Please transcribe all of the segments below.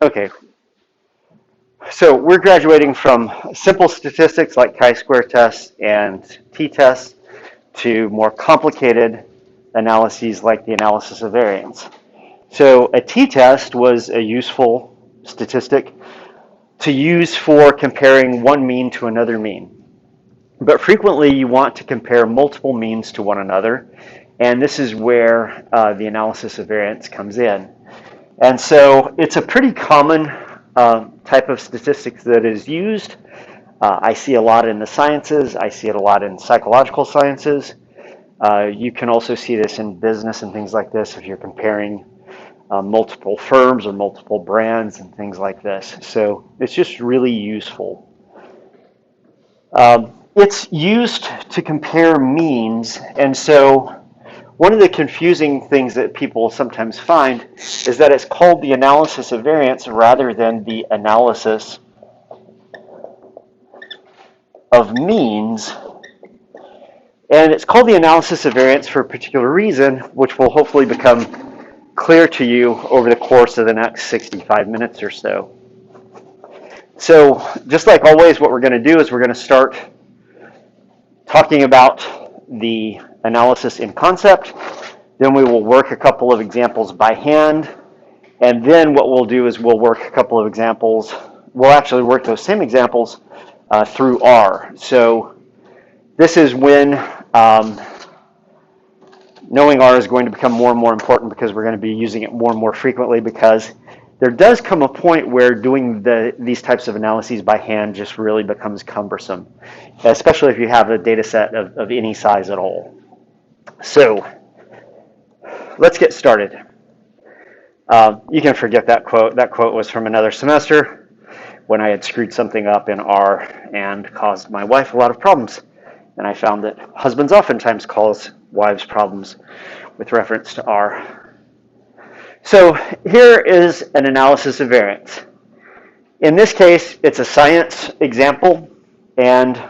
Okay, so we're graduating from simple statistics like chi-square tests and t-tests to more complicated analyses like the analysis of variance. So a t-test was a useful statistic to use for comparing one mean to another mean. But frequently you want to compare multiple means to one another, and this is where the analysis of variance comes in. And so it's a pretty common type of statistics that is used. I see a lot in the sciences. I see it a lot in psychological sciences. You can also see this in business and things like this if you're comparing multiple firms or multiple brands and things like this. So it's just really useful. It's used to compare means, and so one of the confusing things that people sometimes find is that it's called the analysis of variance rather than the analysis of means. And it's called the analysis of variance for a particular reason, which will hopefully become clear to you over the course of the next 65 minutes or so. So just like always, what we're going to do is we're going to start talking about the analysis in concept. Then we will work a couple of examples by hand. And then what we'll do is we'll work a couple of examples. We'll actually work those same examples through R. So this is when knowing R is going to become more and more important because we're going to be using it more and more frequently, because there does come a point where doing these types of analyses by hand just really becomes cumbersome, especially if you have a data set of any size at all. So let's get started. You can forget that quote. That quote was from another semester when I had screwed something up in R and caused my wife a lot of problems. And I found that husbands oftentimes cause wives problems with reference to R. So here is an analysis of variance. In this case, it's a science example, and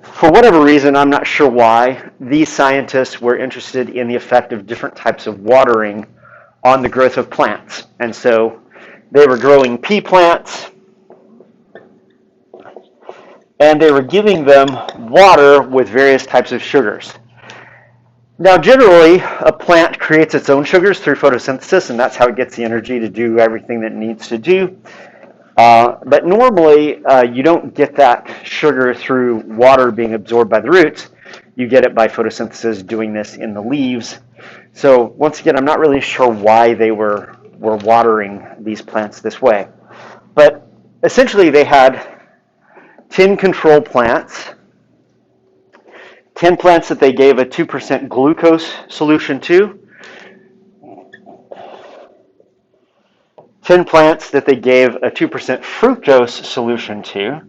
for whatever reason, I'm not sure why, these scientists were interested in the effect of different types of watering on the growth of plants. And so they were growing pea plants, and they were giving them water with various types of sugars. Now, generally, a plant creates its own sugars through photosynthesis, and that's how it gets the energy to do everything that it needs to do. But normally, you don't get that sugar through water being absorbed by the roots. You get it by photosynthesis doing this in the leaves. So once again, I'm not really sure why they were watering these plants this way. But essentially, they had 10 control plants, 10 plants that they gave a 2% glucose solution to, 10 plants that they gave a 2% fructose solution to,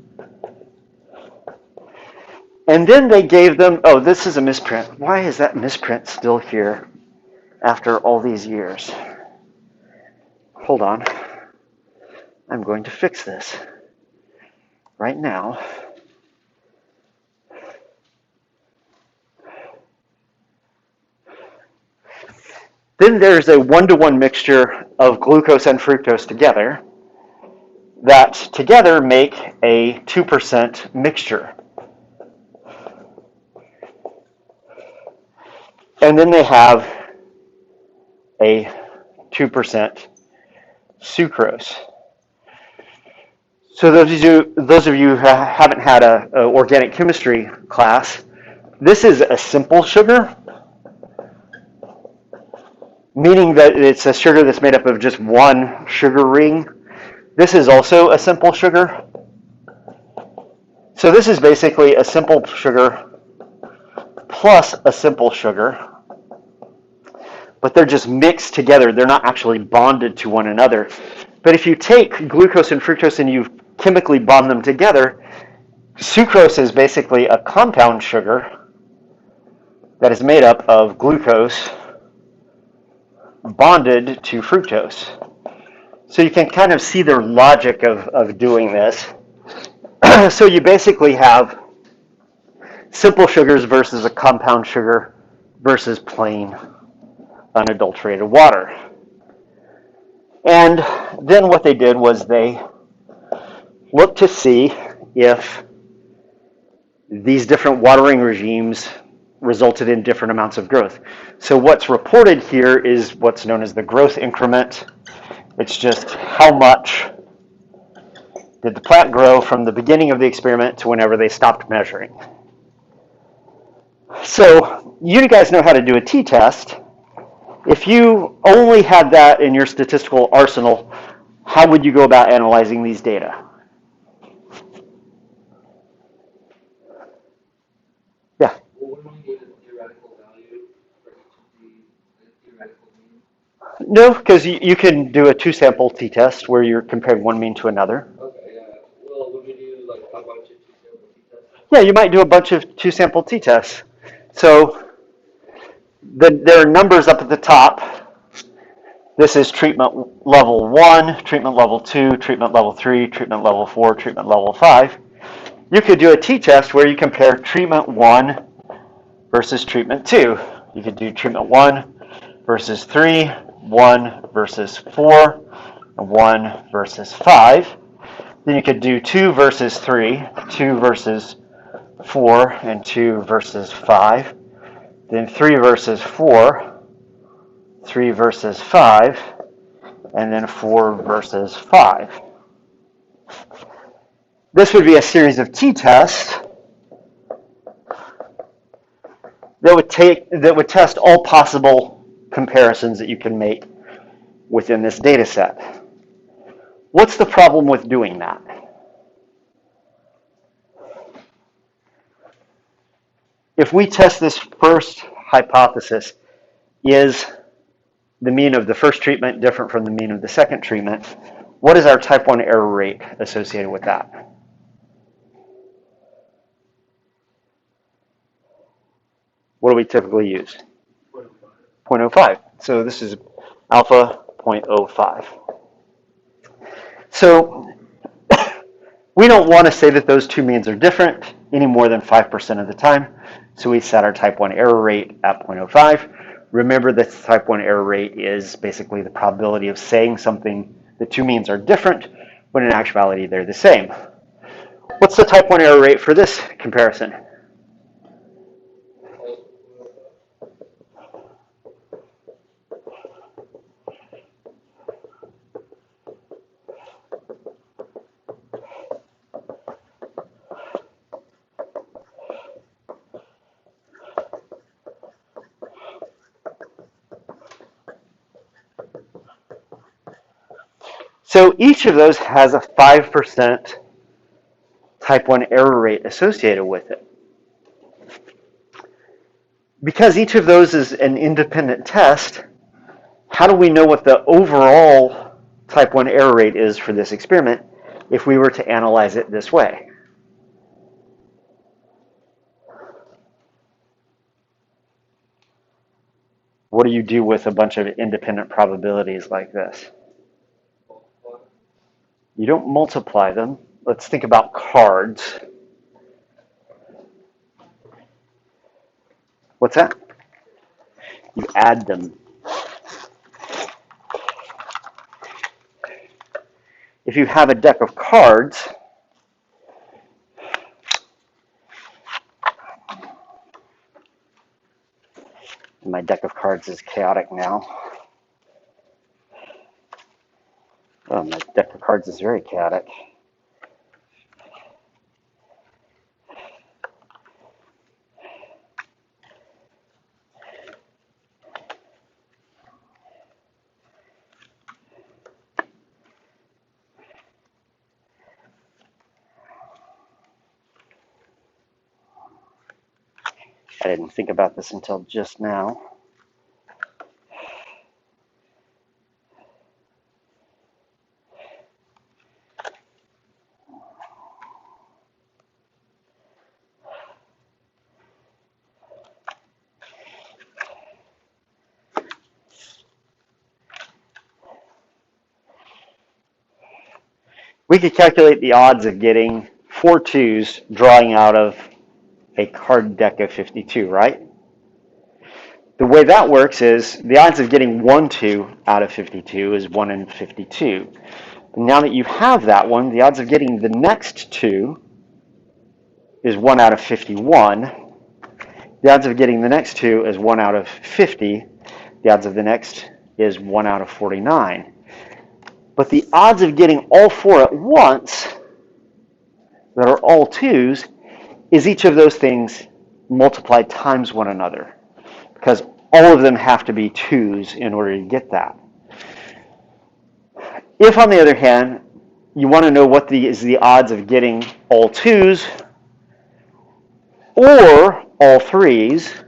and then they gave them, oh, this is a misprint. Why is that misprint still here after all these years? Hold on. I'm going to fix this right now. Then there's a 1-to-1 mixture of glucose and fructose together that together make a 2% mixture. And then they have a 2% sucrose. So those of you who haven't had an organic chemistry class, this is a simple sugar, meaning that it's a sugar that's made up of just one sugar ring. This is also a simple sugar. So this is basically a simple sugar plus a simple sugar, but they're just mixed together. They're not actually bonded to one another. But if you take glucose and fructose and you chemically bond them together, sucrose is basically a compound sugar that is made up of glucose bonded to fructose. So you can kind of see their logic of doing this. So you basically have simple sugars versus a compound sugar versus plain unadulterated water. And then what they did was they looked to see if these different watering regimes resulted in different amounts of growth. So what's reported here is what's known as the growth increment. It's just how much did the plant grow from the beginning of the experiment to whenever they stopped measuring. So you guys know how to do a t-test. If you only had that in your statistical arsenal, how would you go about analyzing these data? Yeah. Well, wouldn't we need a theoretical value for each of the theoretical means? No, because you can do a two-sample t-test where you're comparing one mean to another. Okay, yeah. Well, would we do like a bunch of two-sample t-tests? Yeah, you might do a bunch of two-sample t-tests. So there are numbers up at the top. This is treatment level 1, treatment level 2, treatment level 3, treatment level 4, treatment level 5. You could do a t-test where you compare treatment 1 versus treatment 2. You could do treatment 1 versus 3, 1 versus 4, and 1 versus 5. Then you could do 2 versus 3, 2 versus 4, and 2 versus 5. Then 3 versus 4, 3 versus 5, and then 4 versus 5. This would be a series of t-tests that would test all possible comparisons that you can make within this data set. What's the problem with doing that? If we test this first hypothesis, is the mean of the first treatment different from the mean of the second treatment? What is our type 1 error rate associated with that? What do we typically use? 0.05. So this is alpha 0.05. So we don't want to say that those two means are different any more than 5% of the time. So we set our type 1 error rate at 0.05. Remember that the type 1 error rate is basically the probability of saying something, the two means are different, when in actuality they're the same. What's the type 1 error rate for this comparison? So each of those has a 5% type 1 error rate associated with it. Because each of those is an independent test, how do we know what the overall type 1 error rate is for this experiment if we were to analyze it this way? What do you do with a bunch of independent probabilities like this? You don't multiply them. Let's think about cards. What's that? You add them. If you have a deck of cards, my deck of cards is chaotic now. Oh, my deck of cards is very chaotic. I didn't think about this until just now. We could calculate the odds of getting 4 2s drawing out of a card deck of 52, right? The way that works is the odds of getting 1 2 out of 52 is 1 in 52. Now that you have that one, the odds of getting the next 2 is 1 out of 51. The odds of getting the next 2 is 1 out of 50. The odds of the next is 1 out of 49. But the odds of getting all 4 at once that are all 2s is each of those things multiplied times one another, because all of them have to be 2s in order to get that. If, on the other hand, you want to know what is the odds of getting all 2s or all 3s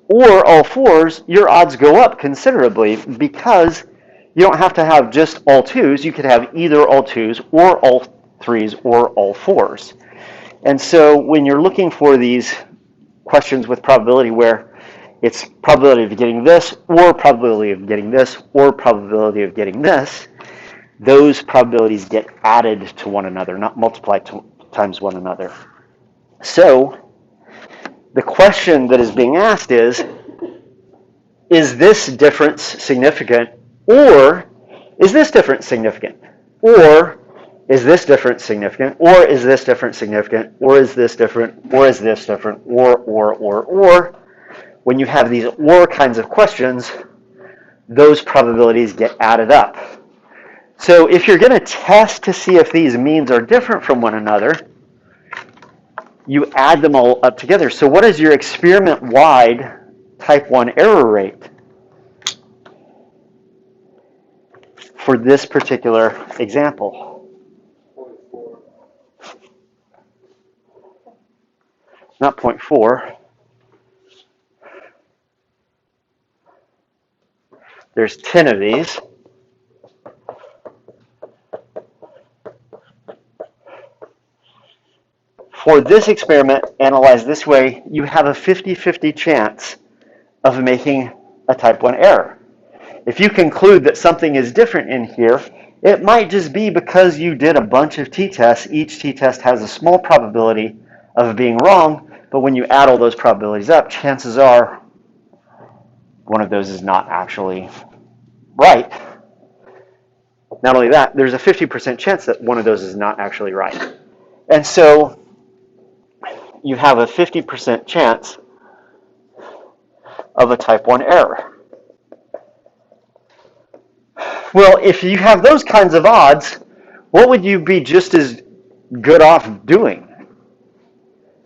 or all 4s, your odds go up considerably, because you don't have to have just all 2s. You could have either all 2s or all 3s or all 4s. And so when you're looking for these questions with probability where it's probability of getting this or probability of getting this or probability of getting this, those probabilities get added to one another, not multiplied times one another. So the question that is being asked is this difference significant, or is this difference significant, or is this difference significant, or is this difference significant, or is this different, or is this different, or. When you have these or kinds of questions, those probabilities get added up. So if you're going to test to see if these means are different from one another, you add them all up together. So what is your experiment-wide type 1 error rate for this particular example? 0.4. Not 0.4. There's 10 of these. For this experiment, analyzed this way, you have a 50-50 chance of making a type 1 error. If you conclude that something is different in here, it might just be because you did a bunch of t-tests. Each t-test has a small probability of being wrong, but when you add all those probabilities up, chances are one of those is not actually right. Not only that, there's a 50% chance that one of those is not actually right. And so you have a 50% chance of a type 1 error. Well, if you have those kinds of odds, what would you be just as good off doing?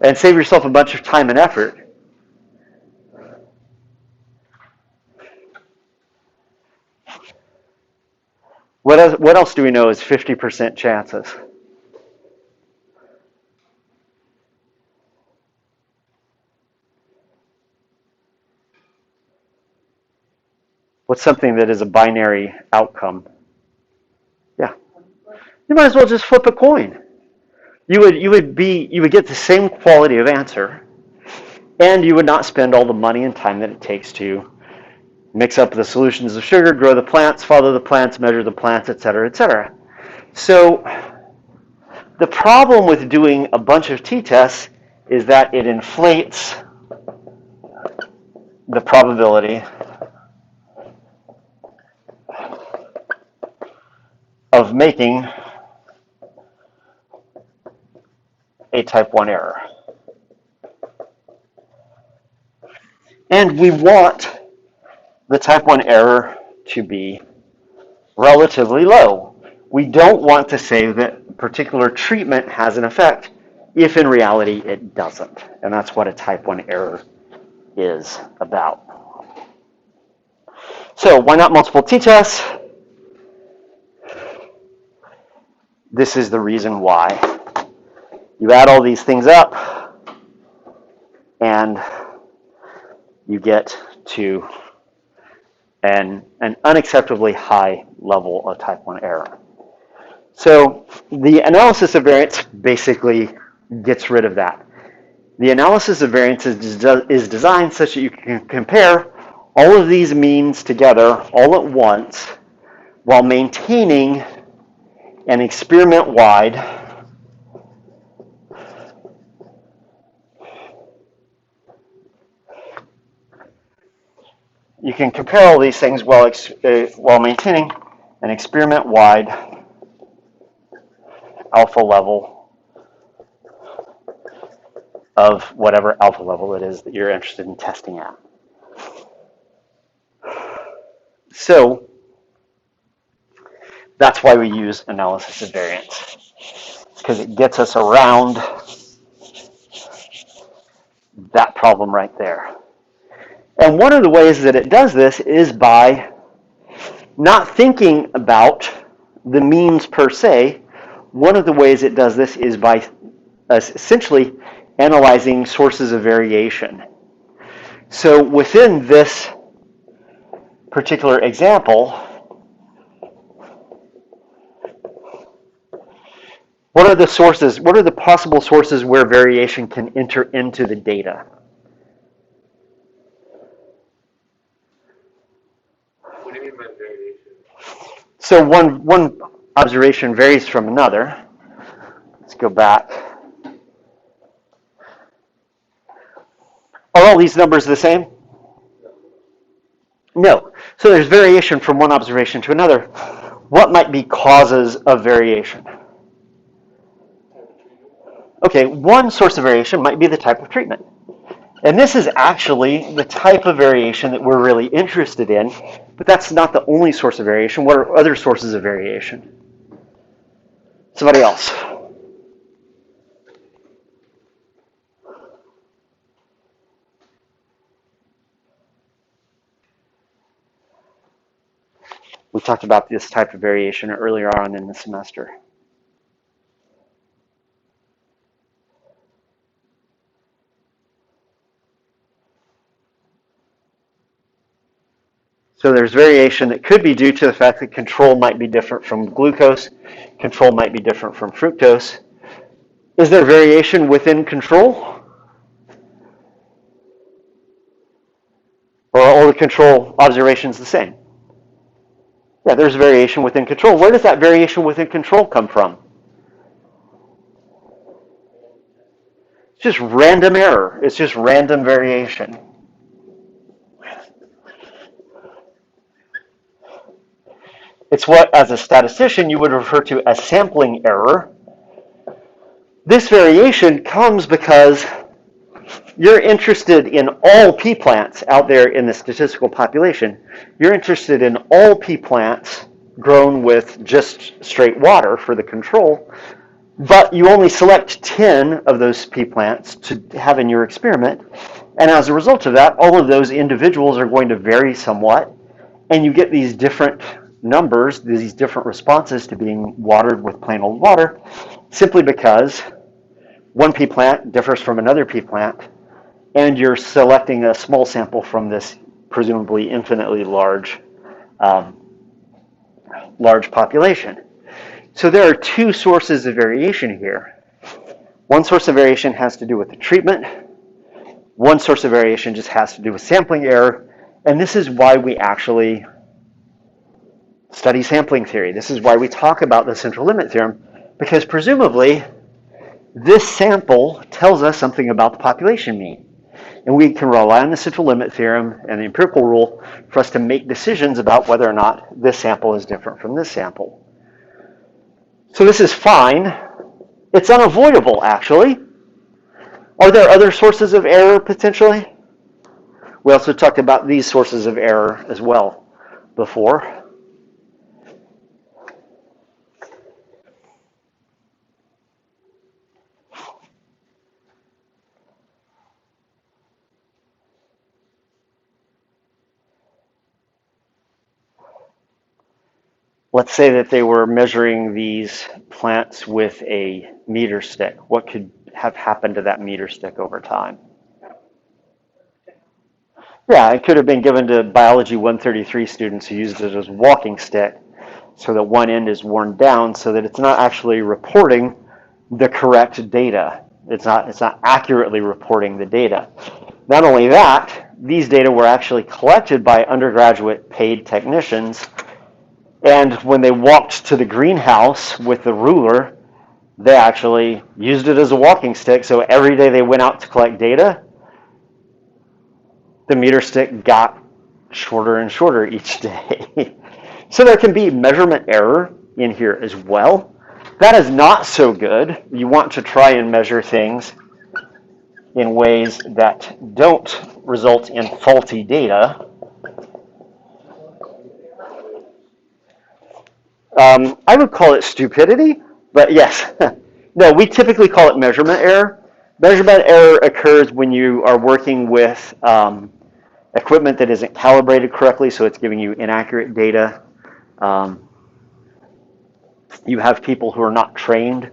And save yourself a bunch of time and effort. What else do we know is 50% chances? What's something that is a binary outcome? Yeah. You might as well just flip a coin. You would get the same quality of answer, and you would not spend all the money and time that it takes to mix up the solutions of sugar, grow the plants, follow the plants, measure the plants, etc., etc. So the problem with doing a bunch of t-tests is that it inflates the probability of making a type 1 error. And we want the type 1 error to be relatively low. We don't want to say that particular treatment has an effect if in reality it doesn't. And that's what a type 1 error is about. So why not multiple t-tests? This is the reason why. You add all these things up, and you get to an unacceptably high level of type 1 error. So the analysis of variance basically gets rid of that. The analysis of variance is designed such that you can compare all of these means together all at once while maintaining an experiment-wide you can compare all these things while maintaining an experiment-wide alpha level of whatever alpha level it is that you're interested in testing at. So that's why we use analysis of variance, because it gets us around that problem right there. And one of the ways that it does this is by not thinking about the means per se. One of the ways it does this is by essentially analyzing sources of variation. So within this particular example, what are the sources? What are the possible sources where variation can enter into the data? What do you mean by variation? So one observation varies from another. Let's go back. Are all these numbers the same? No. So there's variation from one observation to another. What might be causes of variation? Okay, one source of variation might be the type of treatment. And this is actually the type of variation that we're really interested in, but that's not the only source of variation. What are other sources of variation? Somebody else. We talked about this type of variation earlier on in the semester. So there's variation that could be due to the fact that control might be different from glucose, control might be different from fructose. Is there variation within control? Or are all the control observations the same? Yeah, there's variation within control. Where does that variation within control come from? It's just random error. It's just random variation. It's what, as a statistician, you would refer to as sampling error. This variation comes because you're interested in all pea plants out there in the statistical population. You're interested in all pea plants grown with just straight water for the control, but you only select 10 of those pea plants to have in your experiment. And as a result of that, all of those individuals are going to vary somewhat, and you get these different numbers, these different responses to being watered with plain old water, simply because one pea plant differs from another pea plant, and you're selecting a small sample from this presumably infinitely large population. So there are two sources of variation here. One source of variation has to do with the treatment. One source of variation just has to do with sampling error. And this is why we actually study sampling theory. This is why we talk about the central limit theorem, because presumably this sample tells us something about the population mean. And we can rely on the central limit theorem and the empirical rule for us to make decisions about whether or not this sample is different from this sample. So this is fine. It's unavoidable, actually. Are there other sources of error potentially? We also talked about these sources of error as well before. Let's say that they were measuring these plants with a meter stick. What could have happened to that meter stick over time? Yeah, it could have been given to biology 133 students who used it as a walking stick, so that one end is worn down so that it's not actually reporting the correct data. It's not accurately reporting the data. Not only that, these data were actually collected by undergraduate paid technicians, and when they walked to the greenhouse with the ruler, they actually used it as a walking stick. So every day they went out to collect data, the meter stick got shorter and shorter each day. So there can be measurement error in here as well. That is not so good. You want to try and measure things in ways that don't result in faulty data. I would call it stupidity, but yes. No, we typically call it measurement error. Measurement error occurs when you are working with equipment that isn't calibrated correctly, so it's giving you inaccurate data. You have people who are not trained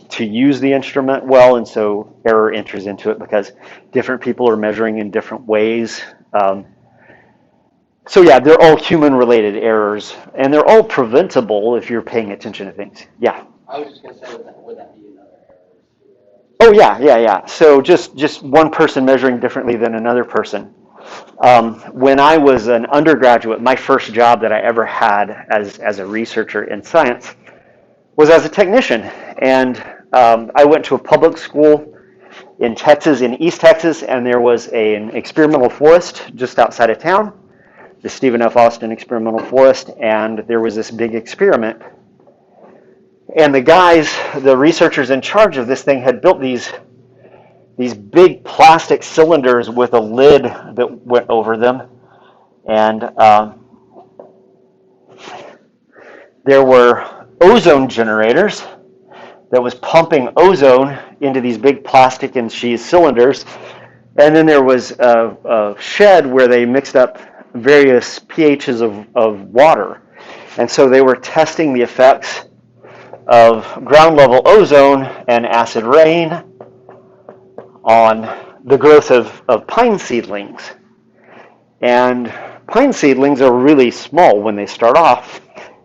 to use the instrument well, and so error enters into it because different people are measuring in different ways. So yeah, they're all human-related errors, and they're all preventable if you're paying attention to things. Yeah. I was just gonna say, would that be another error? Oh yeah. So just one person measuring differently than another person. When I was an undergraduate, my first job that I ever had as a researcher in science was as a technician, and I went to a public school in Texas, in East Texas, and there was an experimental forest just outside of town, the Stephen F. Austin Experimental Forest, and there was this big experiment. And the guys, the researchers in charge of this thing, had built these big plastic cylinders with a lid that went over them, and there were ozone generators that was pumping ozone into these big plastic and cheese cylinders. And then there was a shed where they mixed up various pHs of water. And so they were testing the effects of ground level ozone and acid rain on the growth of pine seedlings. And pine seedlings are really small when they start off,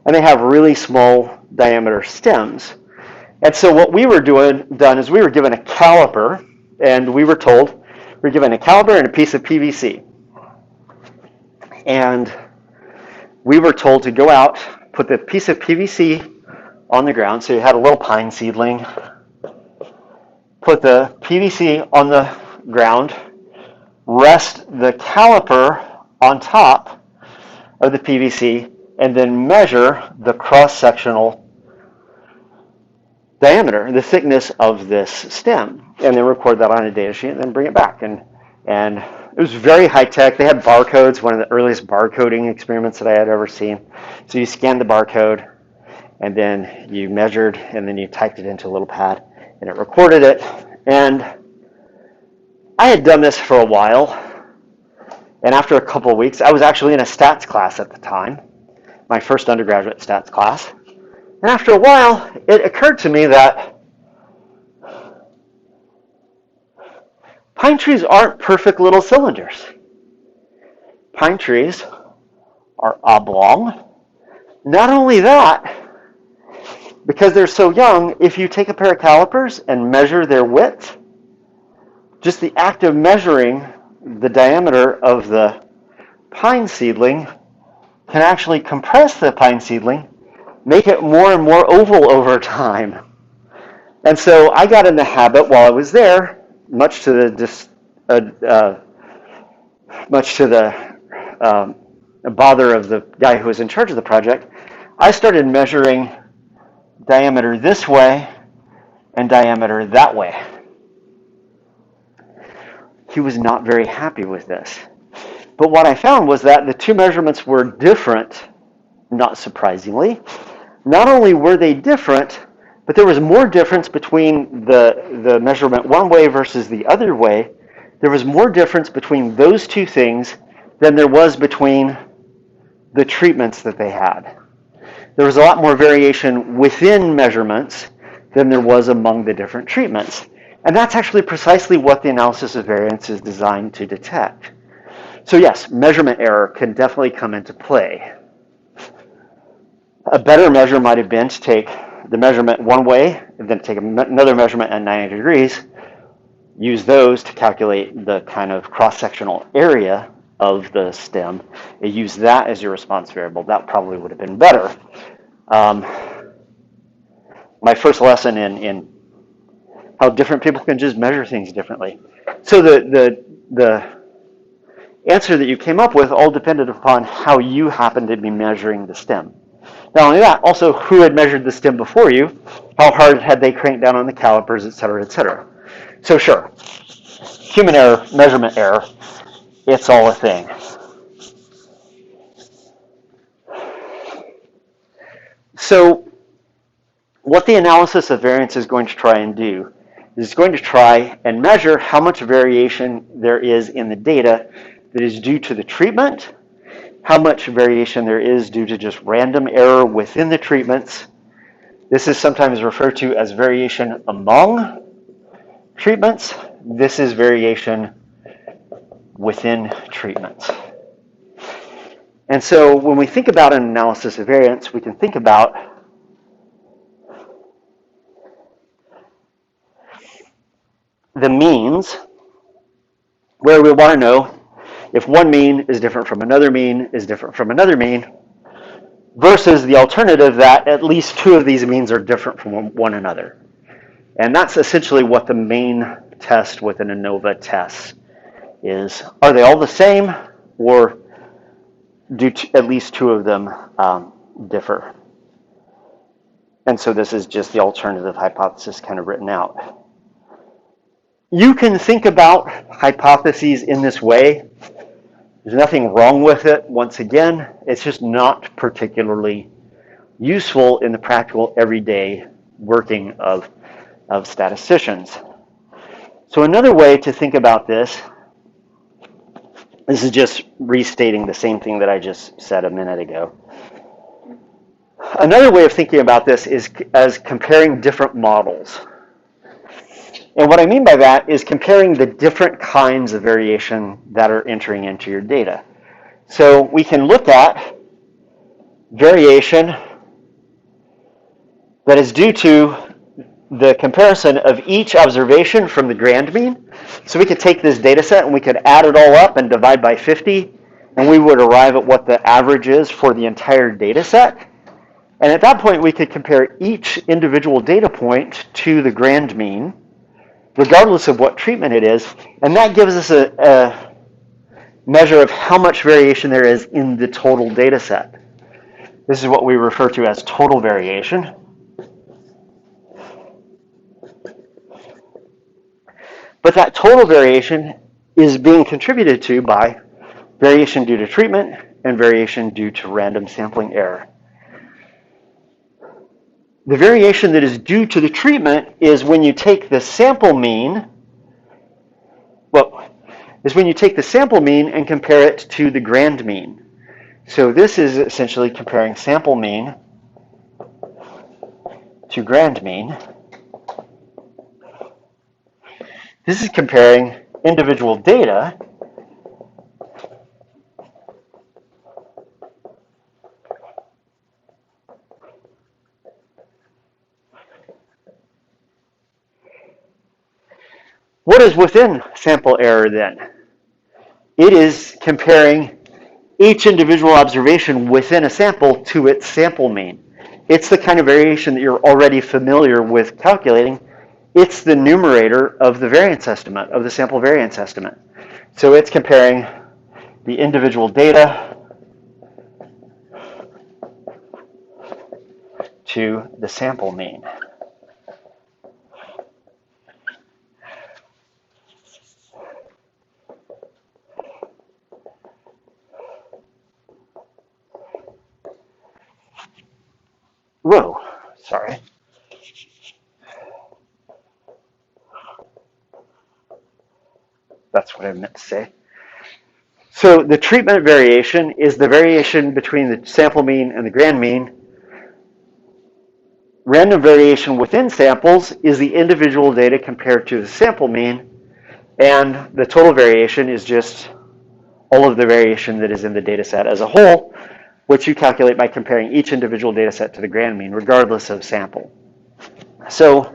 and they have really small diameter stems. And so what we were done is we were given a caliper, and we were told we were given a caliper and a piece of PVC. And we were told to go out, put the piece of PVC on the ground, so you had a little pine seedling, put the PVC on the ground, rest the caliper on top of the PVC, and then measure the cross-sectional diameter, the thickness of this stem, and then record that on a data sheet and then bring it back. And it was very high tech. They had barcodes, one of the earliest barcoding experiments that I had ever seen. So you scanned the barcode, and then you measured, and then you typed it into a little pad, and it recorded it. And I had done this for a while, and after a couple of weeks, I was actually in a stats class at the time, my first undergraduate stats class. And after a while, it occurred to me that pine trees aren't perfect little cylinders. Pine trees are oblong. Not only that, because they're so young, if you take a pair of calipers and measure their width, just the act of measuring the diameter of the pine seedling can actually compress the pine seedling, make it more and more oval over time. And so I got in the habit while I was there, much to the bother of the guy who was in charge of the project, I started measuring diameter this way and diameter that way. He was not very happy with this. But what I found was that the two measurements were different, not surprisingly. Not only were they different, but there was more difference between the measurement one way versus the other way. There was more difference between those two things than there was between the treatments that they had. There was a lot more variation within measurements than there was among the different treatments. And that's actually precisely what the analysis of variance is designed to detect. So yes, measurement error can definitely come into play. A better measure might have been to take the measurement one way, and then take another measurement at 90 degrees, use those to calculate the kind of cross-sectional area of the stem, and use that as your response variable. That probably would have been better. My first lesson in how different people can just measure things differently. So the answer that you came up with all depended upon how you happened to be measuring the stem. Not only that, also who had measured the stem before you, how hard had they cranked down on the calipers, et cetera, et cetera. So sure, human error, measurement error, it's all a thing. So what the analysis of variance is going to try and do is it's going to try and measure how much variation there is in the data that is due to the treatment, how much variation there is due to just random error within the treatments. This is sometimes referred to as variation among treatments. This is variation within treatments. And so when we think about an analysis of variance, we can think about the means, where we want to know if one mean is different from another mean is different from another mean, versus the alternative that at least two of these means are different from one another. And that's essentially what the main test with an Anova test is. Are they all the same, or do at least two of them differ? And so this is just the alternative hypothesis kind of written out. You can think about hypotheses in this way. There's nothing wrong with it. Once again, it's just not particularly useful in the practical everyday working of statisticians. So another way to think about this is just restating the same thing that I just said a minute ago. Another way of thinking about this is as comparing different models. And what I mean by that is comparing the different kinds of variation that are entering into your data. So we can look at variation that is due to the comparison of each observation from the grand mean. So we could take this data set and we could add it all up and divide by 50, and we would arrive at what the average is for the entire data set. And at that point, we could compare each individual data point to the grand mean, regardless of what treatment it is, and that gives us a measure of how much variation there is in the total data set. This is what we refer to as total variation. But that total variation is being contributed to by variation due to treatment and variation due to random sampling error. The variation that is due to the treatment is when you take the sample mean, and compare it to the grand mean. So this is essentially comparing sample mean to grand mean. This is comparing individual data What is within sample error then? It is comparing each individual observation within a sample to its sample mean. It's the kind of variation that you're already familiar with calculating. It's the numerator of the variance estimate, of the sample variance estimate. So it's comparing the individual data to the sample mean. Whoa, sorry. That's what I meant to say. So the treatment variation is the variation between the sample mean and the grand mean. Random variation within samples is the individual data compared to the sample mean, and the total variation is just all of the variation that is in the data set as a whole, which you calculate by comparing each individual data set to the grand mean, regardless of sample. So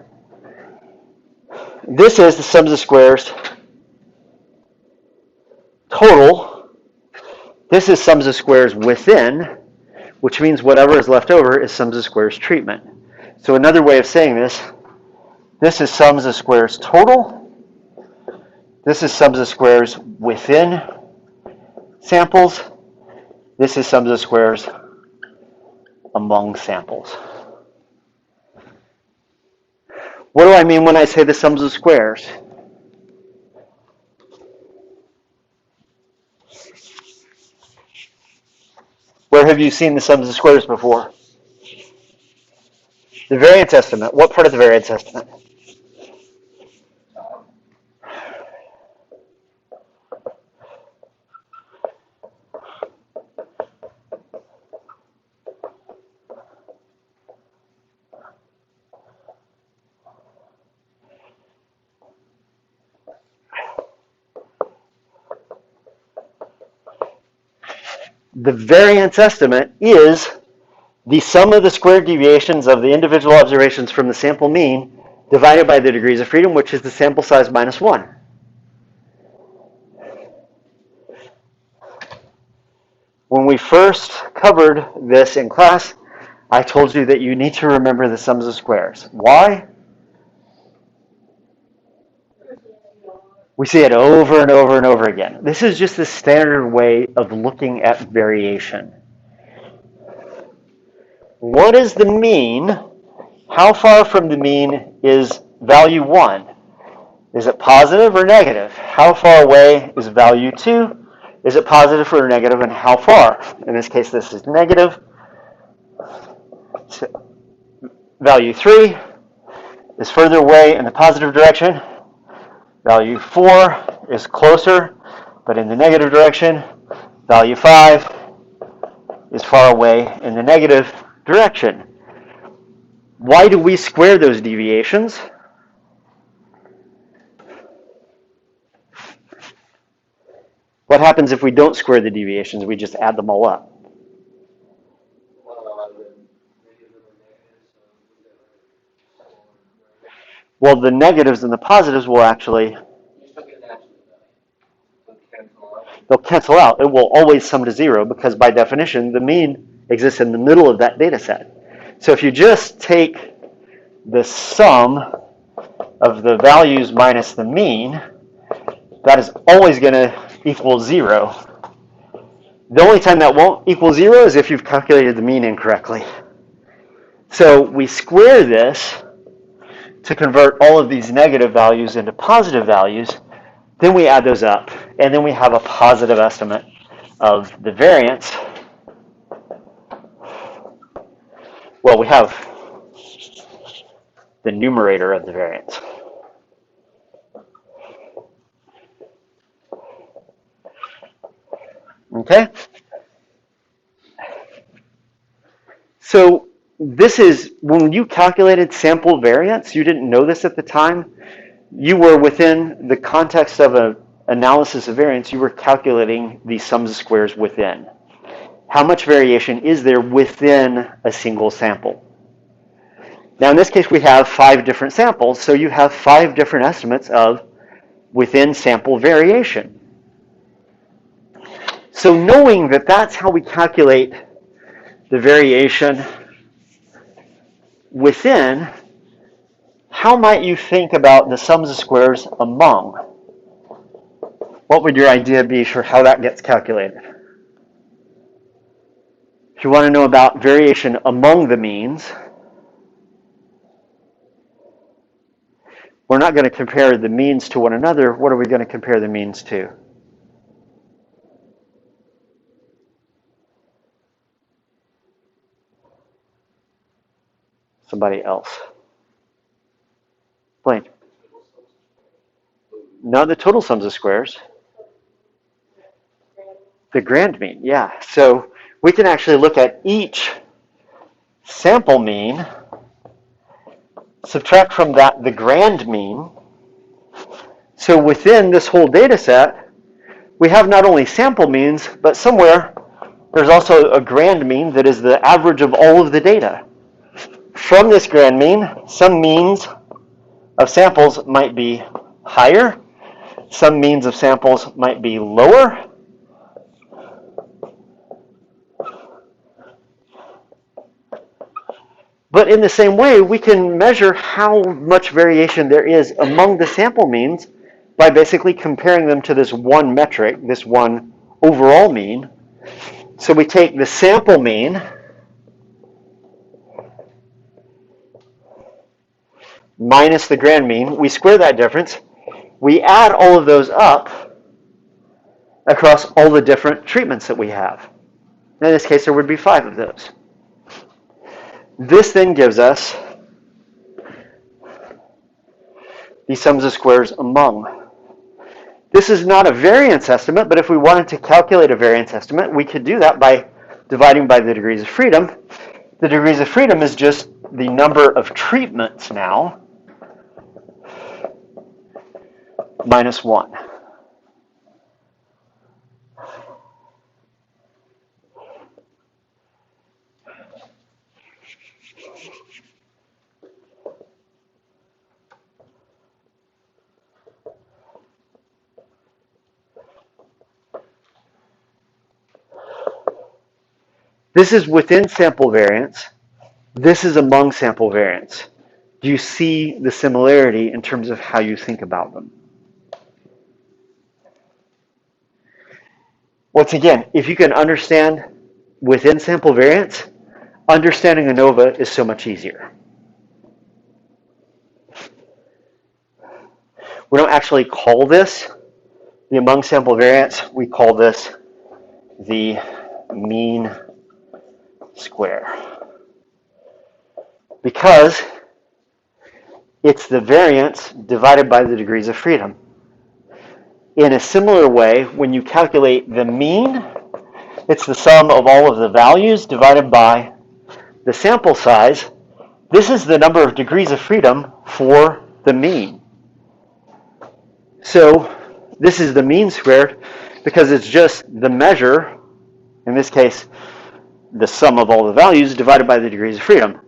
this is the sums of squares total. This is sums of squares within, which means whatever is left over is sums of squares treatment. So another way of saying this is sums of squares total. This is sums of squares within. samples. This is sums of squares among samples. What do I mean when I say the sums of squares? Where have you seen the sums of squares before? The variance estimate. What part of the variance estimate? The variance estimate is the sum of the squared deviations of the individual observations from the sample mean divided by the degrees of freedom, which is the sample size minus 1. When we first covered this in class, I told you that you need to remember the sums of squares. Why? We see it over and over and over again. This is just the standard way of looking at variation. What is the mean? How far from the mean is value 1? Is it positive or negative? How far away is value 2? Is it positive or negative, and how far? In this case, this is negative. So value 3 is further away in the positive direction. Value 4 is closer, but in the negative direction. Value 5 is far away in the negative direction. Why do we square those deviations? What happens if we don't square the deviations? We just add them all up. Well, the negatives and the positives will actually, they'll cancel out. It will always sum to 0 because by definition, the mean exists in the middle of that data set. So if you just take the sum of the values minus the mean, that is always going to equal 0. The only time that won't equal 0 is if you've calculated the mean incorrectly. So we square this to convert all of these negative values into positive values. Then we add those up, and then we have a positive estimate of the variance. Well, we have the numerator of the variance. Okay? So this is, when you calculated sample variance, you didn't know this at the time. You were within the context of an analysis of variance, you were calculating the sums of squares within. How much variation is there within a single sample? Now in this case we have 5 different samples, so you have 5 different estimates of within sample variation. So knowing that that's how we calculate the variation within, how might you think about the sums of squares among? What would your idea be for how that gets calculated? If you want to know about variation among the means, we're not going to compare the means to one another. What are we going to compare the means to? Somebody else. Blaine. Not the total sums of squares. The grand mean, yeah. So we can actually look at each sample mean, subtract from that the grand mean. So within this whole data set, we have not only sample means, but somewhere there's also a grand mean that is the average of all of the data. From this grand mean, some means of samples might be higher, some means of samples might be lower. But in the same way, we can measure how much variation there is among the sample means by basically comparing them to this one metric, this one overall mean. So we take the sample mean minus the grand mean. We square that difference. We add all of those up across all the different treatments that we have. In this case, there would be 5 of those. This then gives us the sums of squares among. This is not a variance estimate, but if we wanted to calculate a variance estimate, we could do that by dividing by the degrees of freedom. The degrees of freedom is just the number of treatments now minus 1. This is within sample variance. This is among sample variance. Do you see the similarity in terms of how you think about them? Once again, if you can understand within sample variance, understanding Anova is so much easier. We don't actually call this the among sample variance. We call this the mean square, because it's the variance divided by the degrees of freedom. In a similar way, when you calculate the mean, it's the sum of all of the values divided by the sample size. This is the number of degrees of freedom for the mean. So this is the mean squared because it's just the measure, in this case, the sum of all the values divided by the degrees of freedom.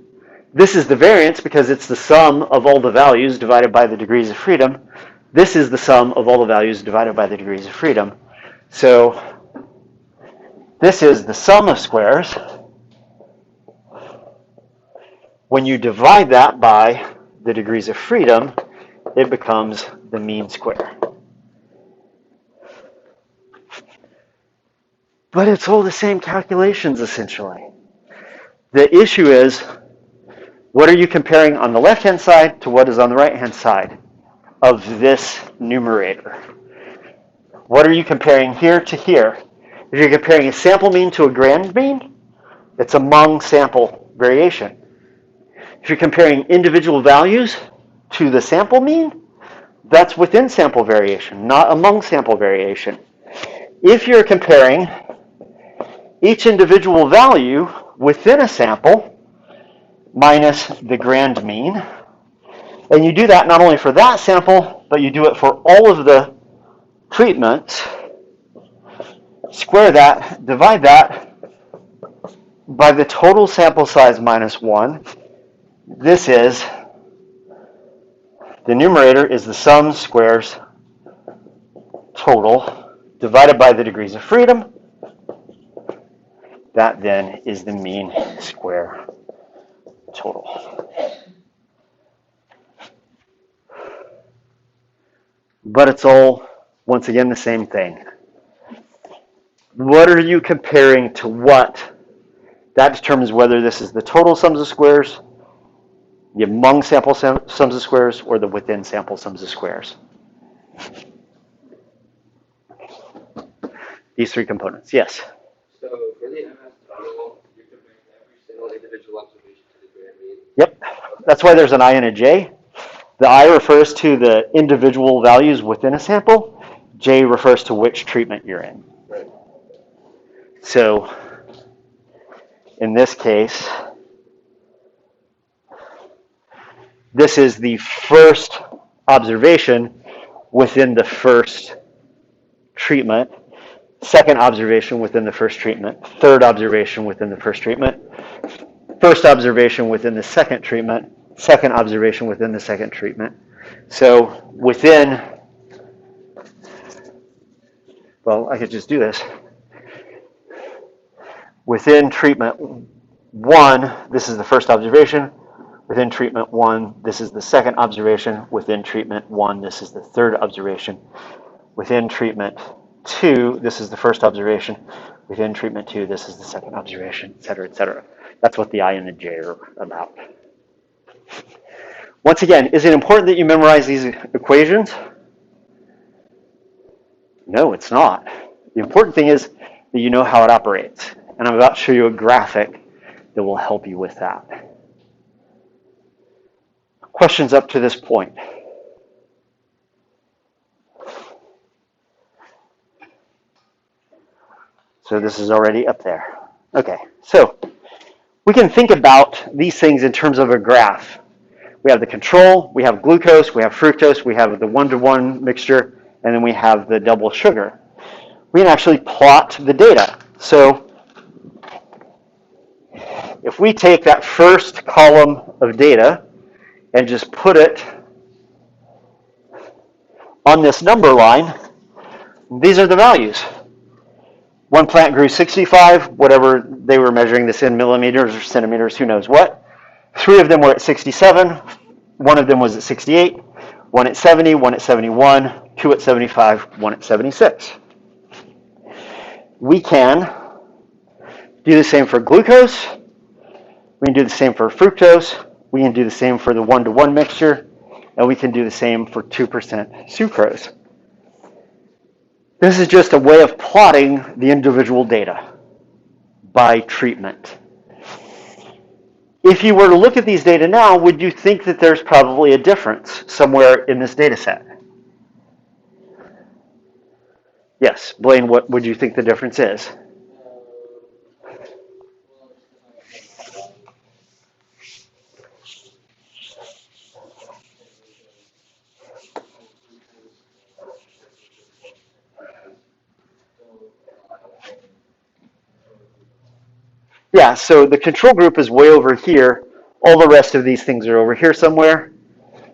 This is the variance because it's the sum of all the values divided by the degrees of freedom. This is the sum of all the values divided by the degrees of freedom. So this is the sum of squares. When you divide that by the degrees of freedom, it becomes the mean square. But it's all the same calculations, essentially. The issue is, what are you comparing on the left-hand side to what is on the right-hand side of this numerator? What are you comparing here to here? If you're comparing a sample mean to a grand mean, it's among sample variation. If you're comparing individual values to the sample mean, that's within sample variation, not among sample variation. If you're comparing each individual value within a sample minus the grand mean, and you do that not only for that sample, but you do it for all of the treatments, square that, divide that by the total sample size minus 1. This is, the numerator is the sum squares total divided by the degrees of freedom. That then is the mean square total. But it's all, once again, the same thing. What are you comparing to what? That determines whether this is the total sums of squares, the among sample sums of squares, or the within sample sums of squares. These 3 components. Yes? So for the MS total, you're comparing every single individual observation to the grand mean? Yep. That's why there's an I and a J. The I refers to the individual values within a sample. J refers to which treatment you're in. Right. So in this case, this is the first observation within the first treatment, second observation within the first treatment, third observation within the first treatment, first observation within the second treatment, second observation within the second treatment. So within, well, I could just do this. Within treatment 1, this is the first observation. Within treatment 1, this is the second observation. Within treatment 1, this is the third observation. Within treatment 2, this is the first observation. Within treatment 2, this is the second observation, et cetera, et cetera. That's what the I and the J are about. Once again, is it important that you memorize these equations? No, it's not. The important thing is that you know how it operates. And I'm about to show you a graphic that will help you with that. Questions up to this point? So this is already up there. Okay, so we can think about these things in terms of a graph. We have the control, we have glucose, we have fructose, we have the one-to-one mixture, and then we have the double sugar. We can actually plot the data. So if we take that first column of data and just put it on this number line, these are the values. One plant grew 65, whatever they were measuring this in millimeters or centimeters, who knows what. 3 of them were at 67, 1 of them was at 68, 1 at 70, 1 at 71, 2 at 75, 1 at 76. We can do the same for glucose, we can do the same for fructose, we can do the same for the one-to-one mixture, and we can do the same for 2% sucrose. This is just a way of plotting the individual data by treatment. If you were to look at these data now, would you think that there's probably a difference somewhere in this data set? Yes, Blaine, what would you think the difference is? Yeah, so the control group is way over here. All the rest of these things are over here somewhere.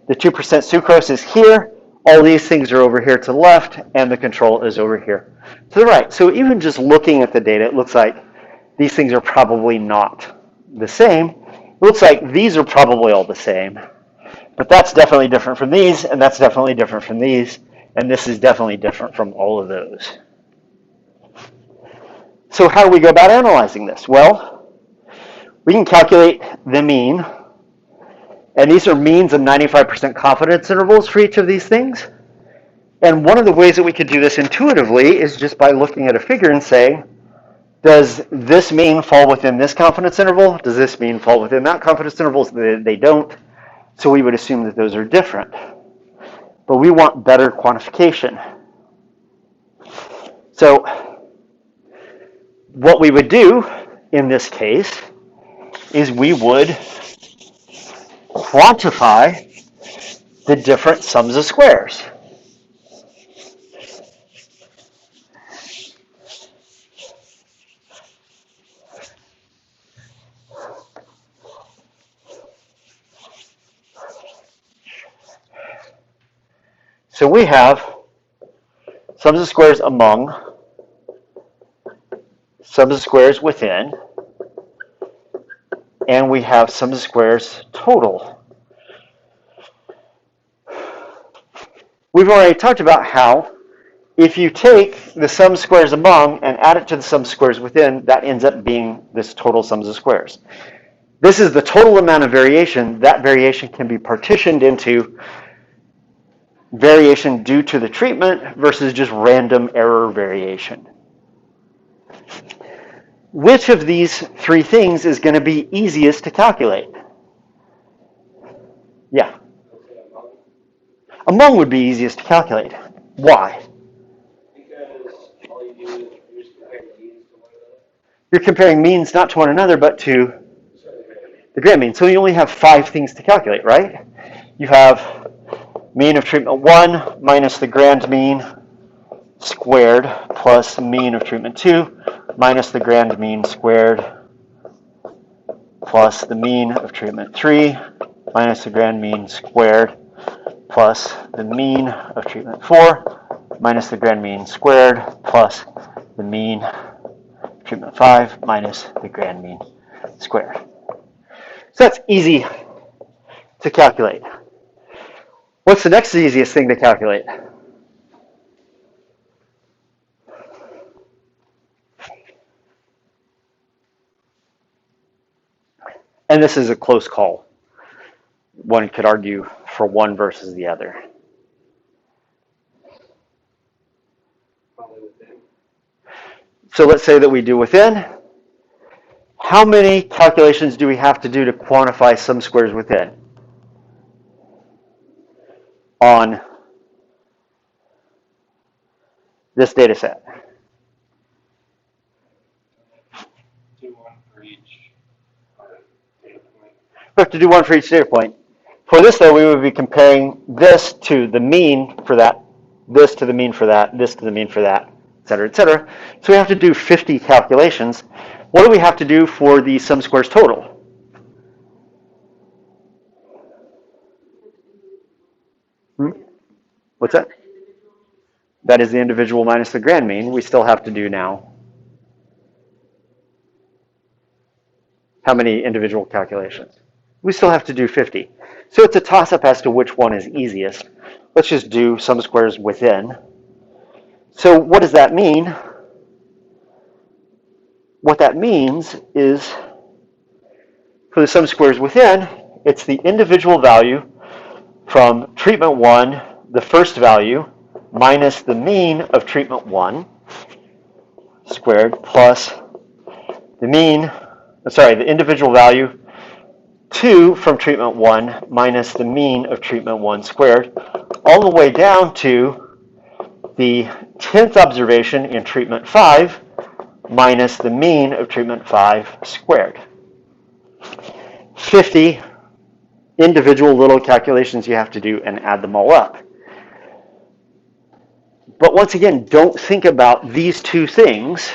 The 2% sucrose is here. All these things are over here to the left, and the control is over here to the right. So even just looking at the data, it looks like these things are probably not the same. It looks like these are probably all the same. But that's definitely different from these, and that's definitely different from these, and this is definitely different from all of those. So how do we go about analyzing this? Well, we can calculate the mean, and these are means of 95% confidence intervals for each of these things. And one of the ways that we could do this intuitively is just by looking at a figure and saying, does this mean fall within this confidence interval? Does this mean fall within that confidence interval? They don't. So we would assume that those are different. But we want better quantification. So what we would do in this case is we would quantify the different sums of squares. So we have sums of squares among, sums of squares within, and we have sums of squares total. We've already talked about how if you take the sum squares among and add it to the sum squares within, that ends up being this total sums of squares. This is the total amount of variation. That variation can be partitioned into variation due to the treatment versus just random error variation. Which of these three things is going to be easiest to calculate? Yeah. Among would be easiest to calculate. Why? Because all you do is you're just comparing means to one another. You're comparing means not to one another, but to the grand mean. So you only have 5 things to calculate, right? You have mean of treatment 1 minus the grand mean squared plus mean of treatment 2 minus the grand mean squared plus the mean of treatment 3 minus the grand mean squared plus the mean of treatment 4 minus the grand mean squared plus the mean of treatment 5 minus the grand mean squared. So that's easy to calculate. What's the next easiest thing to calculate? And this is a close call. One could argue for one versus the other. Probably within. So let's say that we do within. How many calculations do we have to do to quantify sum squares within on this data set? Do one for each data point. We have to do one for each data point. For this, though, we would be comparing this to the mean for that, this to the mean for that, this to the mean for that, et cetera, et cetera. So we have to do 50 calculations. What do we have to do for the sum squares total? What's that? That is the individual minus the grand mean. We still have to do now. How many individual calculations? We still have to do 50. So it's a toss-up as to which one is easiest. Let's just do sum squares within. So what does that mean? What that means is for the sum squares within, it's the individual value from treatment 1, the first value, minus the mean of treatment 1 squared plus the individual value 2 from treatment 1 minus the mean of treatment 1 squared, all the way down to the 10th observation in treatment 5 minus the mean of treatment 5 squared. 50 individual little calculations you have to do and add them all up. But once again, don't think about these two things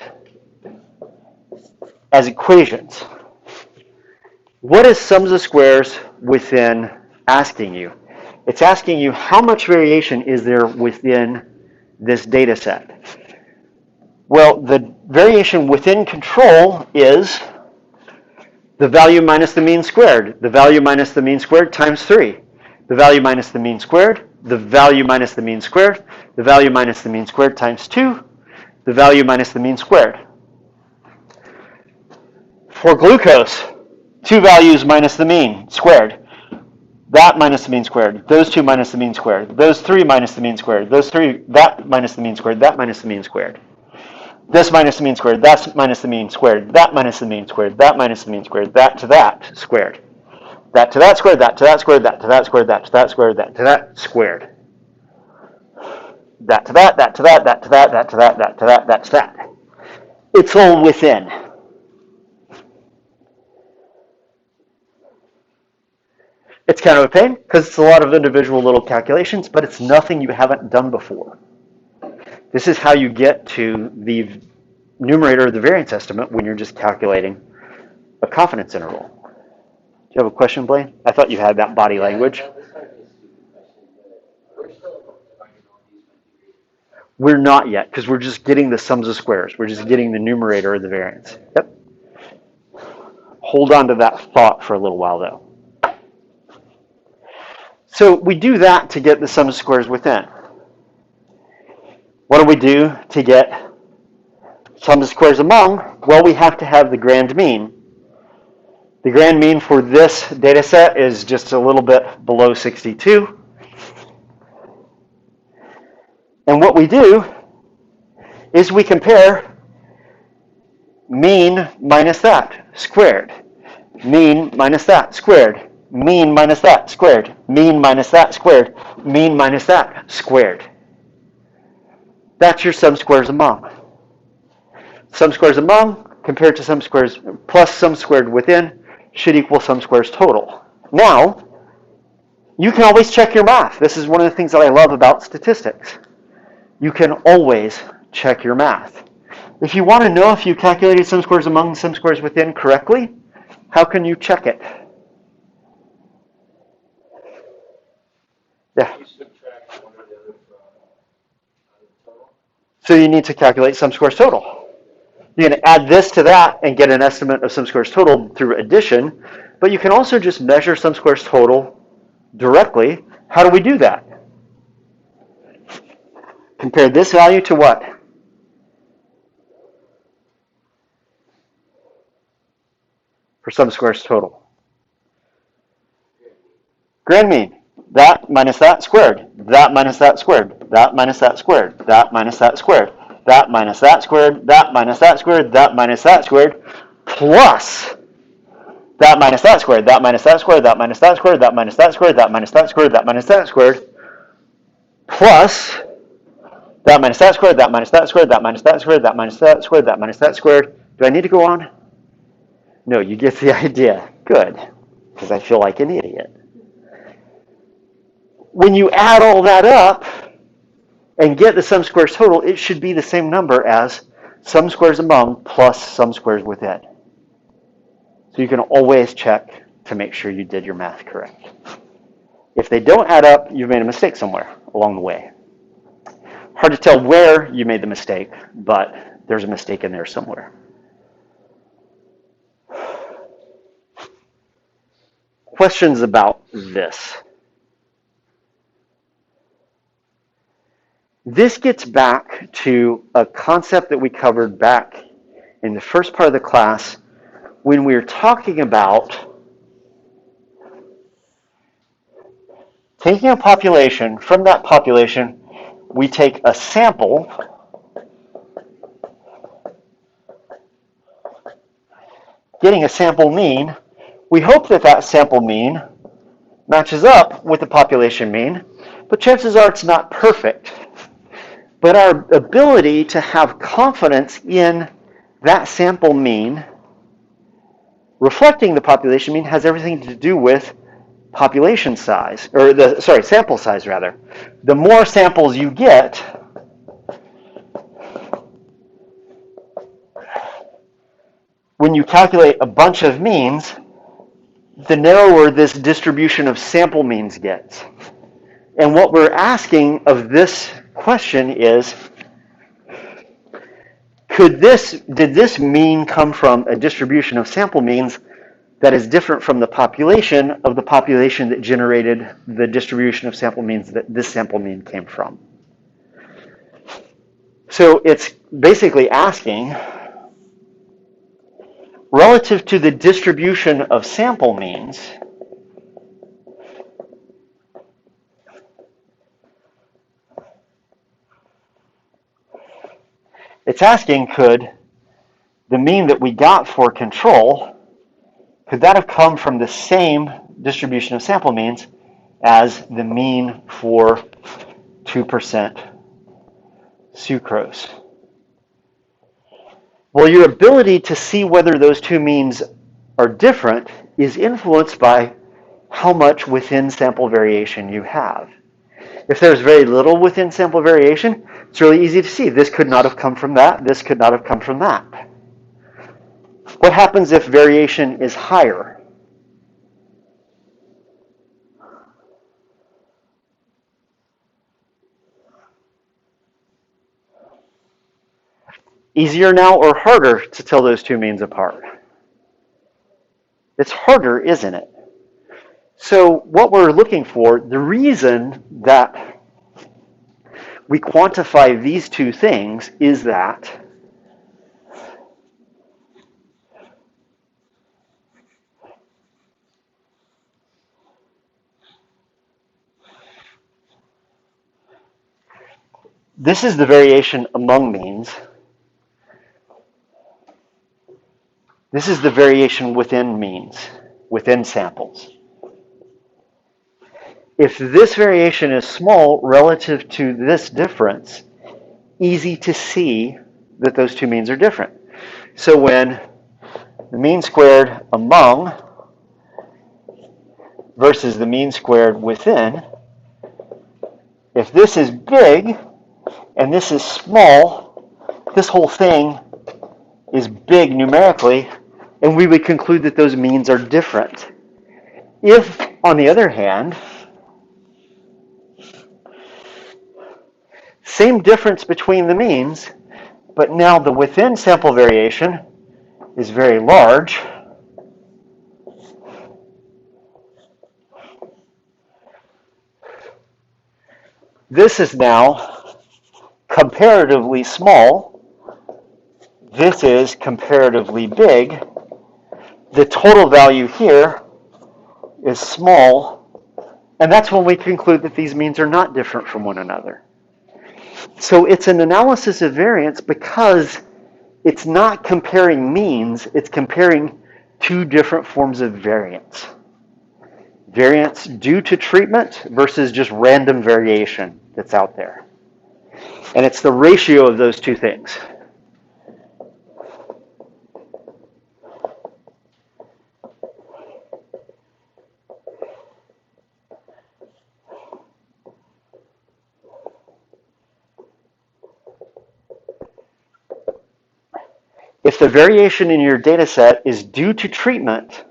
as equations. What is sums of squares within asking you? It's asking you how much variation is there within this data set. Well, the variation within control is the value minus the mean squared. The value minus the mean squared times 3. The value minus the mean squared. The value minus the mean squared. The value minus the mean squared times 2. The value minus the mean squared. For glucose, 2 values minus the mean squared. That minus the mean squared. Those 2 minus the mean squared. Those 3 minus the mean squared. Those 3, that minus the mean squared. That minus the mean squared. This minus the mean squared. That's minus the mean squared. That minus the mean squared. That minus the mean squared. That to that squared. That to that squared. That to that squared. That to that squared. That to that squared. That to that squared. That to that. That to that. That to that. That to that. That to that. That to that. It's all within. It's kind of a pain because it's a lot of individual little calculations, but it's nothing you haven't done before. This is how you get to the numerator of the variance estimate when you're just calculating a confidence interval. Do you have a question, Blaine? I thought you had that body language. This might be a stupid question, but we're still defining all these criteria. We're not yet because we're just getting the sums of squares. We're just getting the numerator of the variance. Yep. Hold on to that thought for a little while, though. So we do that to get the sum of squares within. What do we do to get sum of squares among? Well, we have to have the grand mean. The grand mean for this data set is just a little bit below 62. And what we do is we compare mean minus that squared, mean minus that squared, mean minus that squared, mean minus that squared, mean minus that squared. That's your sum squares among. Sum squares among compared to sum squares plus sum squared within should equal sum squares total. Now, you can always check your math. This is one of the things that I love about statistics. You can always check your math. If you want to know if you calculated sum squares among and sum squares within correctly, how can you check it? Yeah. You subtract one or the other from the total. So you need to calculate sum squares total. You're going to add this to that and get an estimate of sum squares total through addition, but you can also just measure sum squares total directly. How do we do that? Compare this value to what? For sum squares total. Grand mean. That minus that squared. That minus that squared. That minus that squared. That minus that squared. That minus that squared. That minus that squared. That minus that squared. Plus that minus that squared. That minus that squared. That minus that squared. That minus that squared. That minus that squared. That minus that squared. Plus that minus that squared. That minus that squared. That minus that squared. That minus that squared. That minus that squared. Do I need to go on? No, you get the idea. Good. Because I feel like an idiot. When you add all that up and get the sum squares total, it should be the same number as sum squares among plus sum squares within. So you can always check to make sure you did your math correct. If they don't add up, you've made a mistake somewhere along the way. Hard to tell where you made the mistake, but there's a mistake in there somewhere. Questions about this? This gets back to a concept that we covered back in the first part of the class when we were talking about taking a population. From that population, we take a sample, getting a sample mean. We hope that that sample mean matches up with the population mean, but chances are it's not perfect. But our ability to have confidence in that sample mean reflecting the population mean has everything to do with population size, or sample size rather. The more samples you get, when you calculate a bunch of means, the narrower this distribution of sample means gets. And what we're asking of this question is, did this mean come from a distribution of sample means that is different from the population of the population that generated the distribution of sample means that this sample mean came from? So it's basically asking, relative to the distribution of sample means, it's asking, could the mean that we got for control, could that have come from the same distribution of sample means as the mean for 2% sucrose? Well, your ability to see whether those two means are different is influenced by how much within sample variation you have. If there's very little within sample variation, it's really easy to see. This could not have come from that. This could not have come from that. What happens if variation is higher? Easier now or harder to tell those two means apart? It's harder, isn't it? So what we're looking for, the reason that we quantify these two things is that this is the variation among means. This is the variation within means, within samples. If this variation is small relative to this difference, easy to see that those two means are different. So when the mean squared among versus the mean squared within, if this is big and this is small, this whole thing is big numerically, and we would conclude that those means are different. If, on the other hand, same difference between the means, but now the within sample variation is very large, this is now comparatively small, this is comparatively big, the total value here is small And that's when we conclude that these means are not different from one another. So it's an analysis of variance because it's not comparing means, it's comparing two different forms of variance. Variance due to treatment versus just random variation that's out there. And it's the ratio of those two things. If the variation in your data set is due to treatment,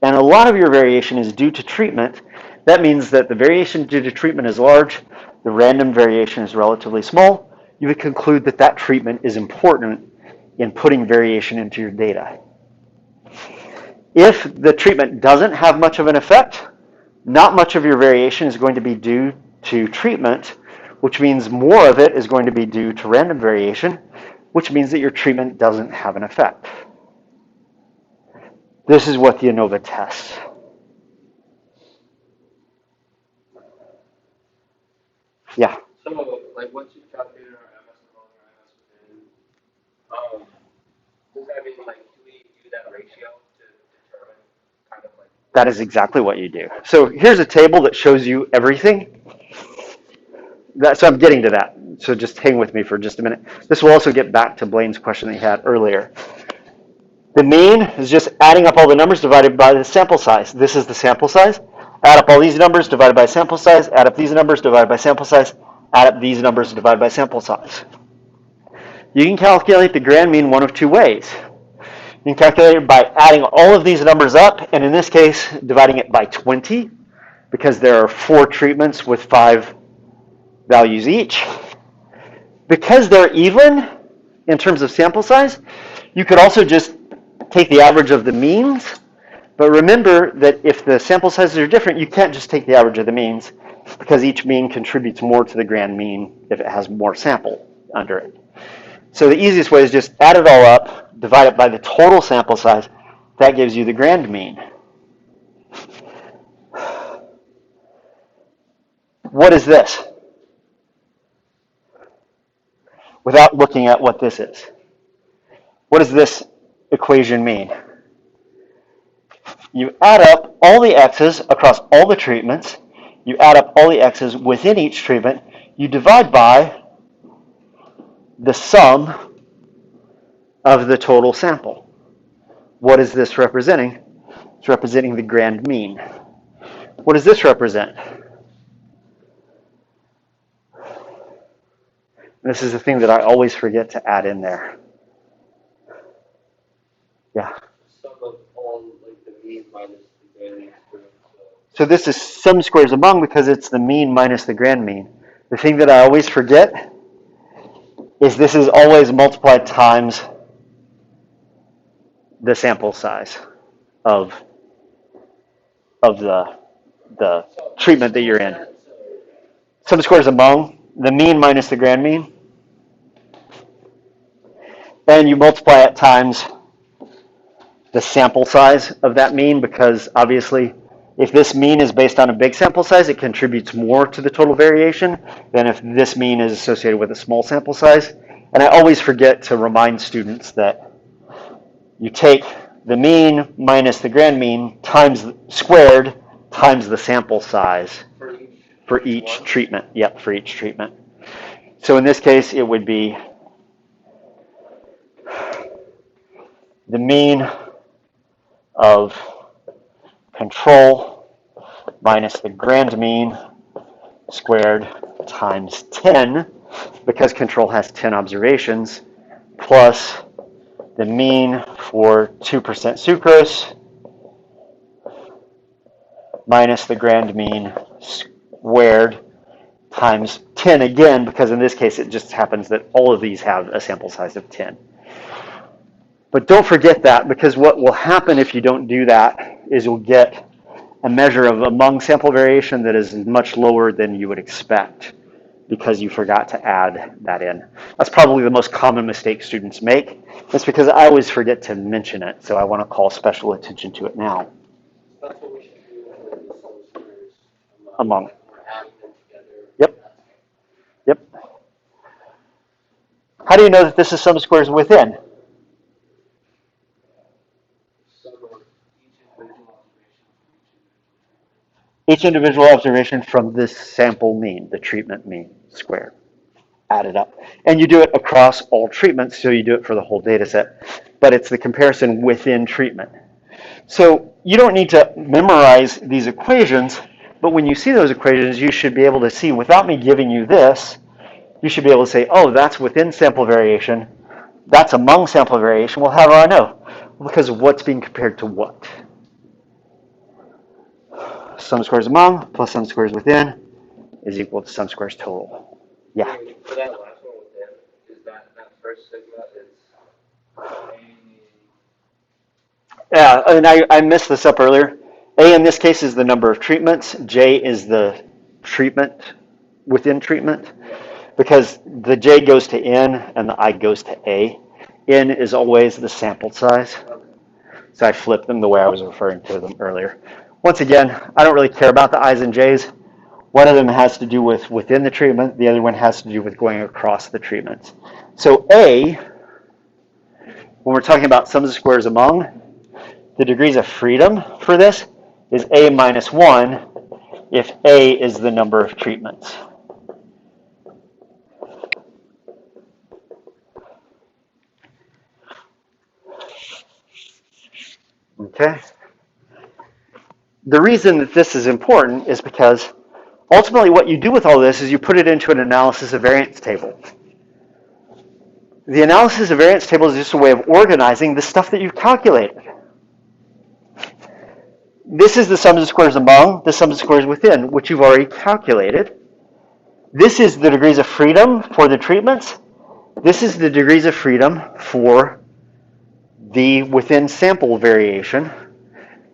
and a lot of your variation is due to treatment, that means that the variation due to treatment is large, the random variation is relatively small. You would conclude that that treatment is important in putting variation into your data. If the treatment doesn't have much of an effect, not much of your variation is going to be due to treatment, which means more of it is going to be due to random variation, which means that your treatment doesn't have an effect. This is what the Anova tests. Yeah. So, like, once you've calculated our MS among or MS within, does that mean, like, do we do that ratio to determine kind of like? That is exactly what you do. So here's a table that shows you everything. So I'm getting to that. So just hang with me for just a minute. This will also get back to Blaine's question that he had earlier. The mean is just adding up all the numbers divided by the sample size. This is the sample size. Add up all these numbers divided by sample size. Add up these numbers divided by sample size. Add up these numbers divided by sample size. You can calculate the grand mean one of two ways. You can calculate it by adding all of these numbers up, and in this case, dividing it by 20, because there are 4 treatments with 5 values each. Because they're even in terms of sample size, you could also just take the average of the means, but remember that if the sample sizes are different, you can't just take the average of the means, because each mean contributes more to the grand mean if it has more sample under it. So the easiest way is just add it all up, divide it by the total sample size. That gives you the grand mean. What is this? Without looking at what this is. What does this equation mean? You add up all the x's across all the treatments. You add up all the x's within each treatment. You divide by the sum of the total sample. What is this representing? It's representing the grand mean. What does this represent? This is the thing that I always forget to add in there. Yeah. Sum of all, like, the mean minus the grand mean. So this is sum squares among because it's the mean minus the grand mean. The thing that I always forget is this is always multiplied times the sample size of the treatment that you're in. Sum squares among the mean minus the grand mean. And you multiply it times the sample size of that mean, because obviously if this mean is based on a big sample size, it contributes more to the total variation than if this mean is associated with a small sample size. And I always forget to remind students that you take the mean minus the grand mean times squared times the sample size for each treatment. Yep, for each treatment. So in this case, it would be the mean of control minus the grand mean squared times 10, because control has 10 observations, plus the mean for 2% sucrose minus the grand mean squared times 10 again, because in this case it just happens that all of these have a sample size of 10. But don't forget that, because what will happen if you don't do that is you'll get a measure of among sample variation that is much lower than you would expect because you forgot to add that in. That's probably the most common mistake students make. It's because I always forget to mention it, so I want to call special attention to it now. That's what we should do with the sum squares among among. We're adding them together. Yep. Yep. How do you know that this is sum of squares within? Sum of each individual observation Each individual observation from this sample mean, the treatment mean squared, added up. And you do it across all treatments, so you do it for the whole data set. But it's the comparison within treatment. So you don't need to memorize these equations, but when you see those equations, you should be able to see, without me giving you this, you should be able to say, oh, that's within sample variation, that's among sample variation. Well, how do I know? Because what's being compared to what? Sum squares among plus sum squares within is equal to sum squares total. Yeah. For that last one within, is that first sigma is Yeah, and I messed this up earlier. A in this case is the number of treatments. J is the treatment within treatment. Because the J goes to N and the I goes to A. N is always the sample size. So I flipped them the way I was referring to them earlier. Once again, I don't really care about the I's and J's. One of them has to do with within the treatment. The other one has to do with going across the treatments. So A, when we're talking about sums of squares among, the degrees of freedom for this is A minus 1 if A is the number of treatments. Okay. The reason that this is important is because ultimately what you do with all this is you put it into an analysis of variance table. The analysis of variance table is just a way of organizing the stuff that you've calculated. This is the sums of squares among, the sums of squares within, which you've already calculated. This is the degrees of freedom for the treatments. This is the degrees of freedom for the within sample variation.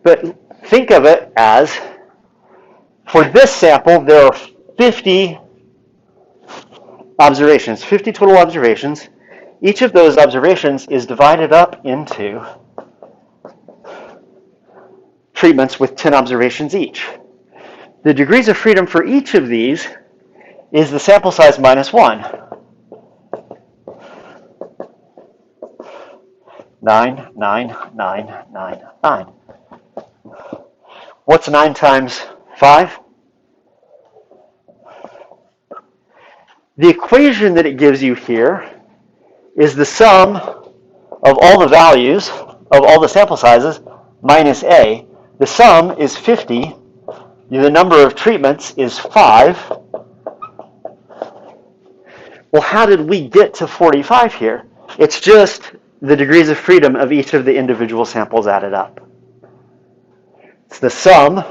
But think of it as, for this sample, there are 50 observations, 50 total observations. Each of those observations is divided up into treatments with 10 observations each. The degrees of freedom for each of these is the sample size minus 1. 9, 9, 9, 9, 9. What's 9 times 5? The equation that it gives you here is the sum of all the values of all the sample sizes minus A. The sum is 50. The number of treatments is 5. Well, how did we get to 45 here? It's just the degrees of freedom of each of the individual samples added up. It's the sum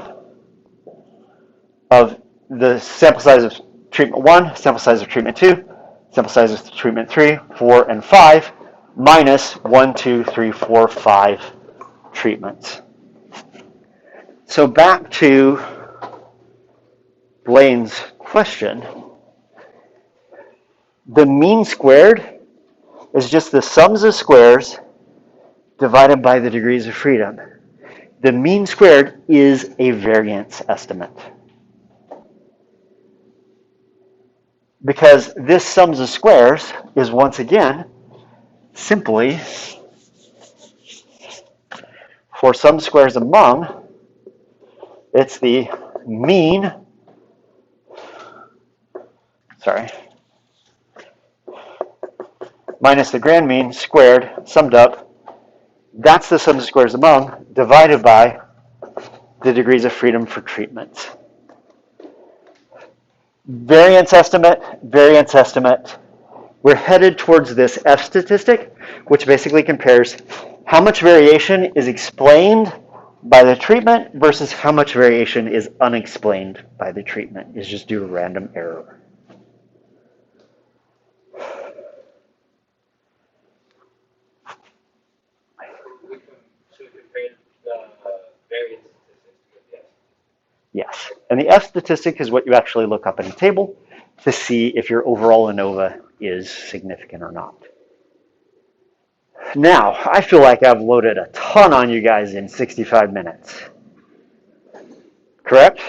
of the sample size of treatment 1, sample size of treatment 2, sample size of treatment 3, 4, and 5, minus 1, 2, 3, 4, 5 treatments. So back to Blaine's question. The mean squared is just the sums of squares divided by the degrees of freedom. The mean squared is a variance estimate. Because this sums of squares is, once again, simply for sum squares among, it's the mean, minus the grand mean squared, summed up. That's the sum of squares among, divided by the degrees of freedom for treatments. Variance estimate, variance estimate. We're headed towards this F statistic, which basically compares how much variation is explained by the treatment versus how much variation is unexplained by the treatment. It's just due to random error. So we compared the variance statistics with the estimate. Yes, and the F statistic is what you actually look up in a table to see if your overall ANOVA is significant or not. Now, I feel like I've loaded a ton on you guys in 65 minutes. Correct?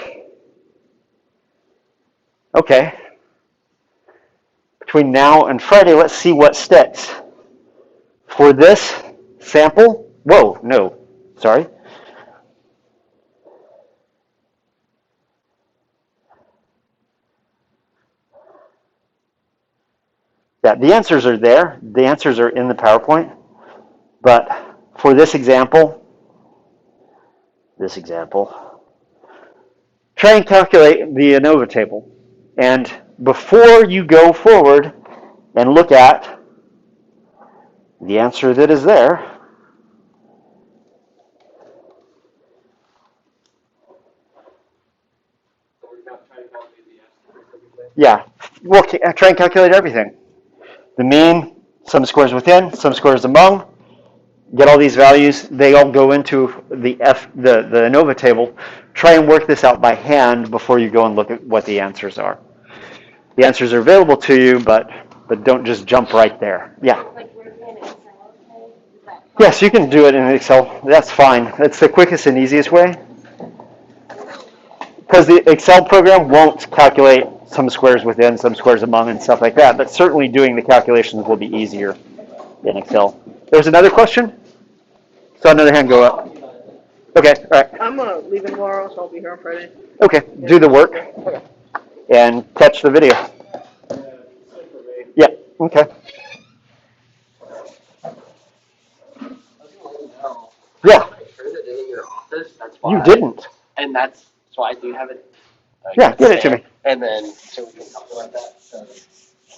Okay. Between now and Friday, let's see what sticks. For this sample, whoa, no, sorry. Yeah, the answers are there. The answers are in the PowerPoint. But for this example, try and calculate the Anova table. And before you go forward and look at the answer that is there, yeah, we'll try and calculate everything. The mean, some squares within, some squares among. Get all these values. They all go into the Anova table. Try and work this out by hand before you go and look at what the answers are. The answers are available to you, but don't just jump right there. Yeah. Like we're in Excel, okay? Is that Yes, you can do it in Excel. That's fine. It's the quickest and easiest way. Because the Excel program won't calculate some squares within, some squares among, and stuff like that. But certainly doing the calculations will be easier in Excel. There's another question? Saw another hand go up. Okay, all right. I'm leaving tomorrow, so I'll be here on Friday. Okay, do the work and catch the video. Yeah, okay. Yeah, I turned it in your office. That's why. you didn't. And that's so I do have it. Yeah, get it to me. And then so we can talk about that. So.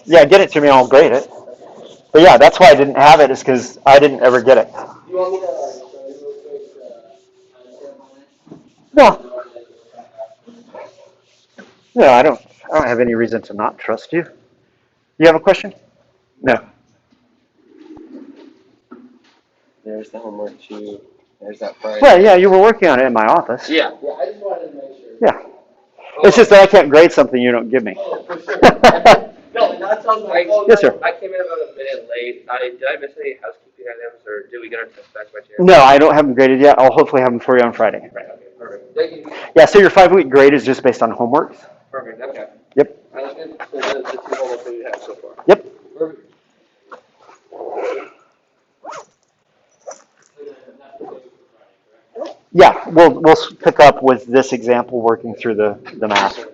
Yeah, get it to me. I'll grade it. But yeah, that's why I didn't have it, is because I didn't ever get it. You want me to show you real quick? No. No, I don't have any reason to not trust you. You have a question? No. There's the homework sheet. There's that Friday. Well, yeah, you were working on it in my office. Yeah. Yeah, I just wanted to make sure. Yeah. It's just that I can't grade something you don't give me. Oh, for sure. No, that sounds like. Yes, sir. I came in about a minute late. Did I miss any housekeeping items, or did we get our test back by chance? No, I don't have them graded yet. I'll hopefully have them for you on Friday. Right. Okay. Perfect. Thank you. Yeah, so your 5-week grade is just based on homework? Perfect. Okay. Yep. That's good. So the two homeworks that you have so far. Yep. Perfect. Yeah, we'll pick up with this example working through the math.